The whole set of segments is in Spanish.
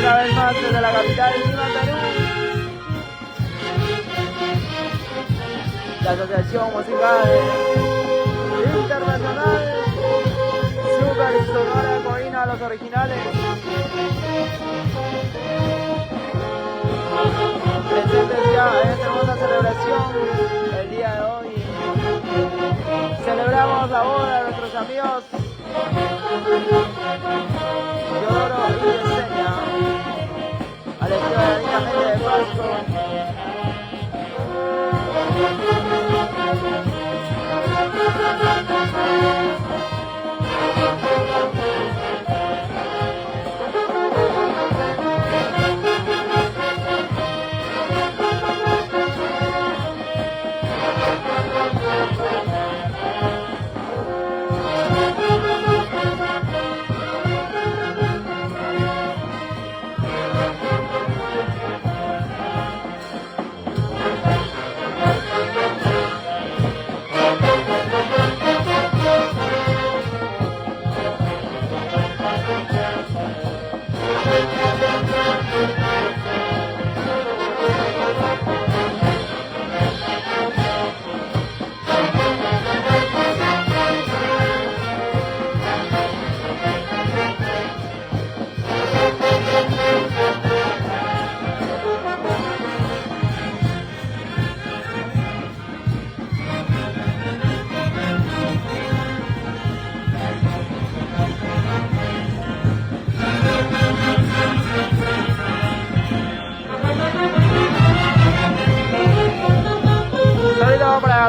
una vez más desde la capital de Lima, Perú. La Asociación Musical Internacional Super Sonora Coina, los originales. Presentes ya en esta hermosa celebración el día de hoy. Celebramos la boda de nuestros amigos Teodoro y Yesenia, al estilo de la linda gente de Pasto.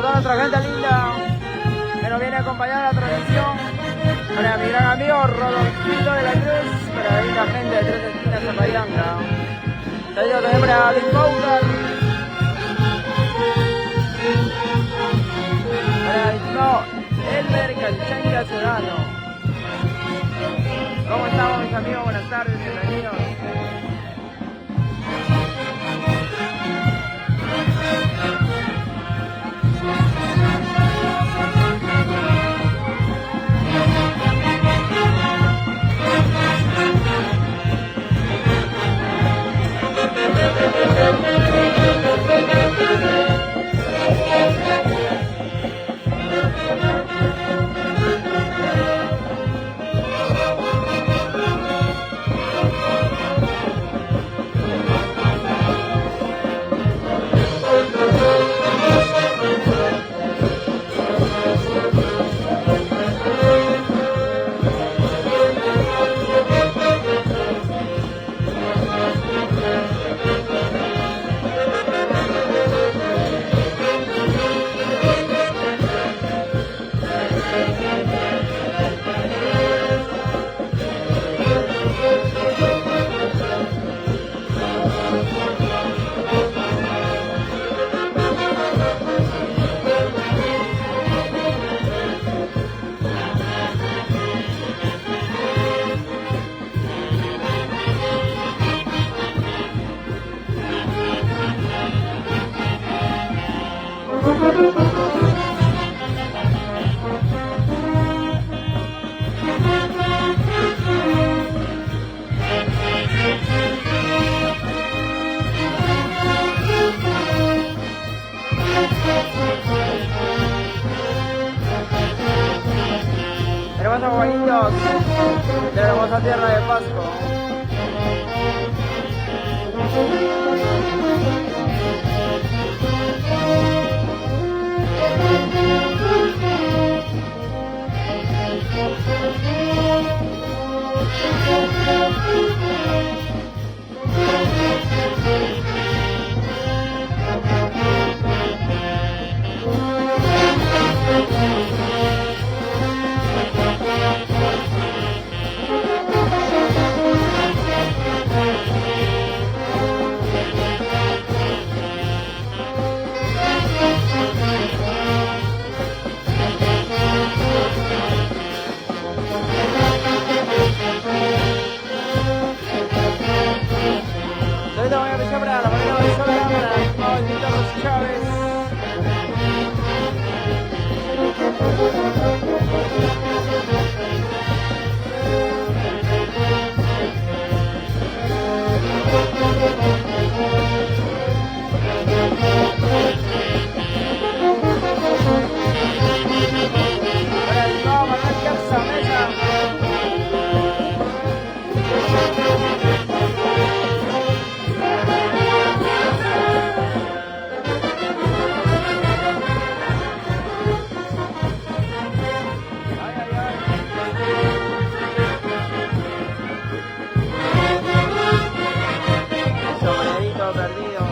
para toda nuestra gente linda que nos viene a acompañar a la transmisión. Para mi gran amigo Rodolfito de la Cruz, para la linda gente de Tres Esquinas Zapayanga. Saludos también para Big Bowler. Para el mismo Elmer Calchanca Ciudadano. ¿Cómo estamos, mis amigos? Buenas tardes, bienvenidos. Hermosos abuelitos de la hermosa tierra de Pasco. Ahorita voy a empezar para la manera de sola, para el Carlos Chávez. Para el nuevo Manuel Garza Mesa. Perdido.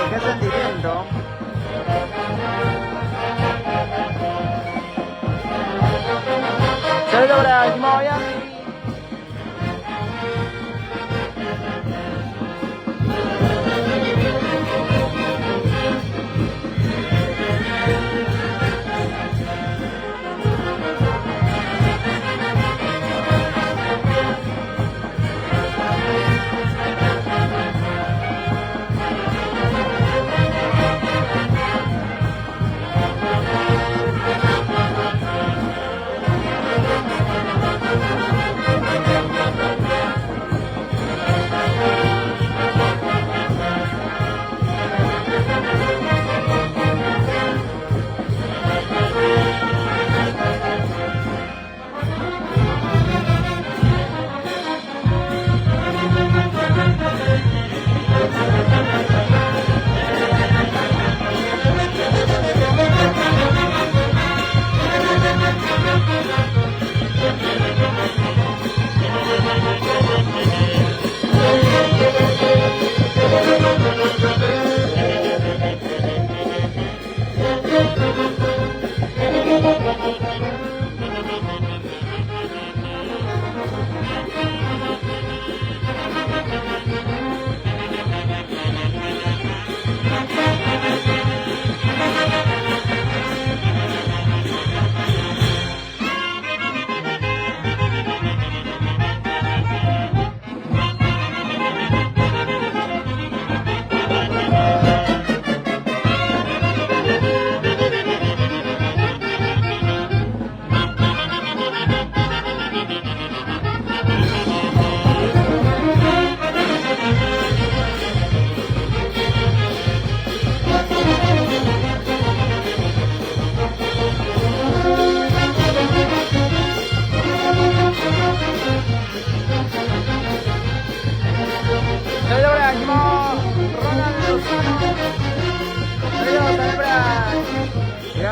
Qué sentimiento. Saludos para Miami.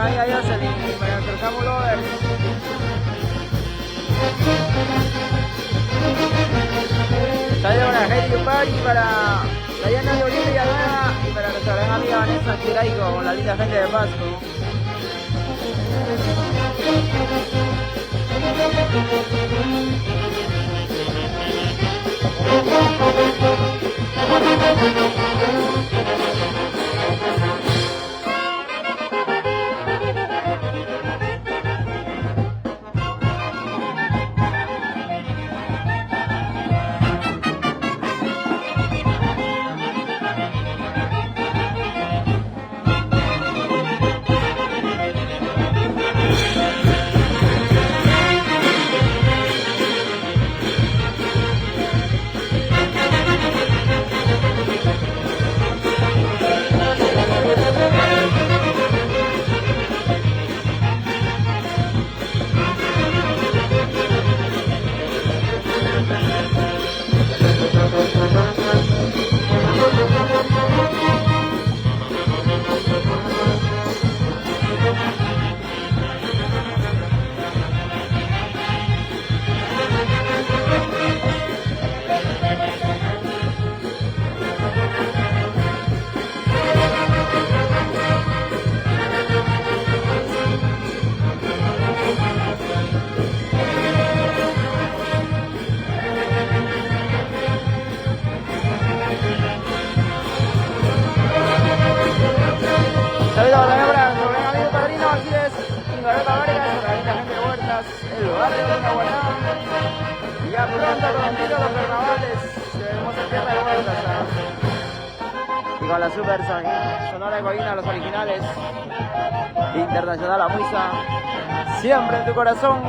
mi amiga Jocelyn, para nuestro Samu Lovers. Saludos para Heidi Upari, para Dayana de Olivia Nueva y para nuestra gran amiga Vanessa Chiraico, con la linda gente de Pasco. Saludos también para nuestro gran amigo padrino, así es, Ingarota Vargas, para la gente de Huertas, el barrio de Nahuatl. Y ya pronto, prontito los carnavales, tenemos en tierra de Huertas. Y con la super sonora de Coahuila, los originales, Internacional La Muisa, siempre en tu corazón.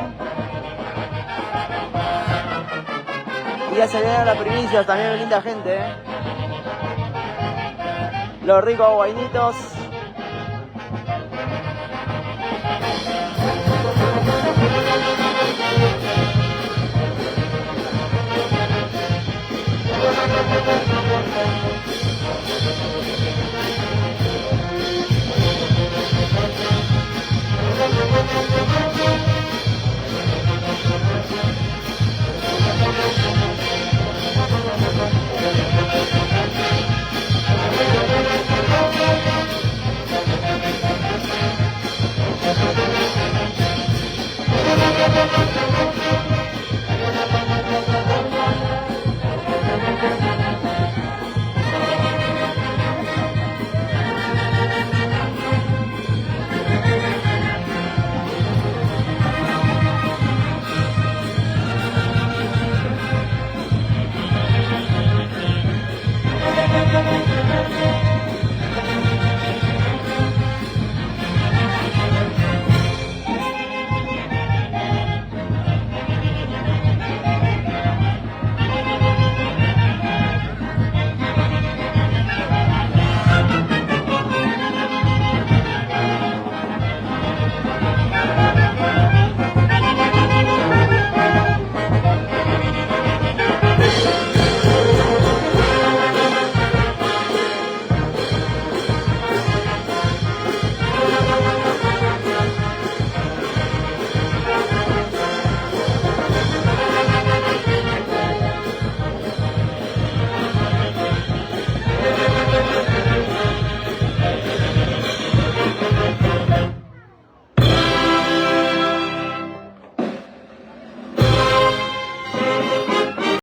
Y ya se vienen las primicias, también linda gente, Los ricos guainitos.